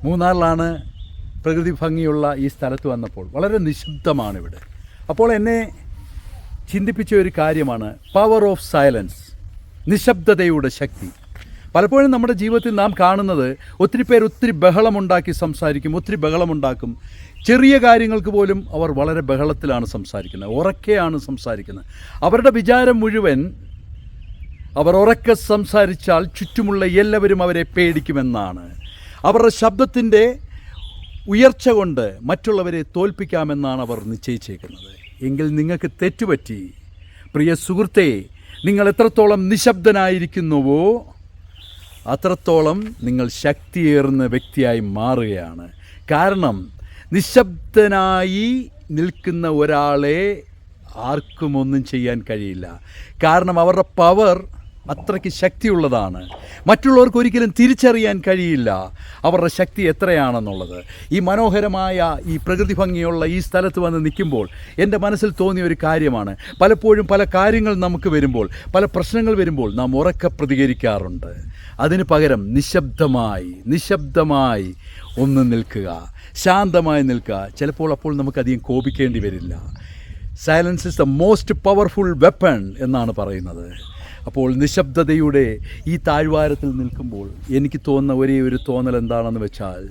മൂന്നാറിലാണ് പ്രകൃതി ഭംഗിയുള്ള ഈ സ്ഥലത്ത് വന്നപ്പോൾ വളരെ നിശബ്ദമാണ് ഇവിടെ. അപ്പോൾ എന്നെ ചിന്തിപ്പിച്ച ഒരു കാര്യമാണ് പവർ ഓഫ് സൈലൻസ്, നിശബ്ദതയുടെ ശക്തി. പലപ്പോഴും നമ്മുടെ ജീവിതത്തിൽ നാം കാണുന്നത് ഒത്തിരി പേർ ഒത്തിരി ബഹളമുണ്ടാക്കി സംസാരിക്കും, ഒത്തിരി ബഹളമുണ്ടാക്കും. ചെറിയ കാര്യങ്ങൾക്ക് പോലും അവർ വളരെ ബഹളത്തിലാണ് സംസാരിക്കുന്നത്, ഉറക്കെയാണ് സംസാരിക്കുന്നത്. അവരുടെ വിചാരം മുഴുവൻ അവർ ഉറക്കെ സംസാരിച്ചാൽ ചുറ്റുമുള്ള എല്ലാവരും അവരെ പേടിക്കുമെന്നാണ്. അവരുടെ ശബ്ദത്തിൻ്റെ ഉയർച്ച കൊണ്ട് മറ്റുള്ളവരെ തോൽപ്പിക്കാമെന്നാണ് അവർ നിശ്ചയിച്ചേക്കുന്നത്. എങ്കിൽ നിങ്ങൾക്ക് തെറ്റുപറ്റി പ്രിയ സുഹൃത്തേ. നിങ്ങൾ എത്രത്തോളം നിശബ്ദനായിരിക്കുന്നുവോ അത്രത്തോളം നിങ്ങൾ ശക്തിയേറുന്ന വ്യക്തിയായി മാറുകയാണ്. കാരണം നിശബ്ദനായി നിൽക്കുന്ന ഒരാളെ ആർക്കും ഒന്നും ചെയ്യാൻ കഴിയില്ല. കാരണം അവരുടെ പവർ അത്രയ്ക്ക് ശക്തിയുള്ളതാണ്. മറ്റുള്ളവർക്ക് ഒരിക്കലും തിരിച്ചറിയാൻ കഴിയില്ല അവരുടെ ശക്തി എത്രയാണെന്നുള്ളത്. ഈ മനോഹരമായ ഈ പ്രകൃതി ഭംഗിയുള്ള ഈ സ്ഥലത്ത് വന്ന് നിൽക്കുമ്പോൾ എൻ്റെ മനസ്സിൽ തോന്നിയ ഒരു കാര്യമാണ്, പലപ്പോഴും പല കാര്യങ്ങൾ നമുക്ക് വരുമ്പോൾ, പല പ്രശ്നങ്ങൾ വരുമ്പോൾ നാം ഉറക്കെ പ്രതികരിക്കാറുണ്ട്. അതിന് പകരം നിശബ്ദമായി ഒന്ന് നിൽക്കുക, ശാന്തമായി നിൽക്കുക. ചിലപ്പോൾ അപ്പോൾ നമുക്കധികം കോപിക്കേണ്ടി വരില്ല. Silence is the most powerful weapon എന്നാണ് പറയുന്നത്. അപ്പോൾ നിശബ്ദതയുടെ ഈ താഴ്വാരത്തിൽ നിൽക്കുമ്പോൾ എനിക്ക് തോന്നുന്ന ഒരേ ഒരു തോന്നൽ എന്താണെന്ന് വെച്ചാൽ,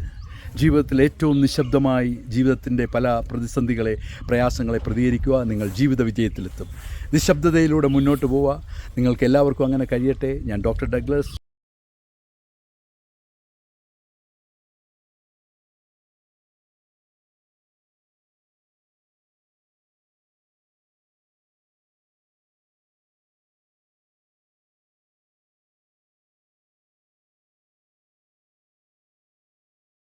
ജീവിതത്തിൽ ഏറ്റവും നിശബ്ദമായി ജീവിതത്തിൻ്റെ പല പ്രതിസന്ധികളെ, പ്രയാസങ്ങളെ പ്രതികരിക്കുക. നിങ്ങൾ ജീവിത വിജയത്തിലെത്തും. നിശബ്ദതയിലൂടെ മുന്നോട്ട് പോവുക. നിങ്ങൾക്ക് എല്ലാവർക്കും അങ്ങനെ കഴിയട്ടെ. ഞാൻ ഡോക്ടർ ഡഗ്ലസ്.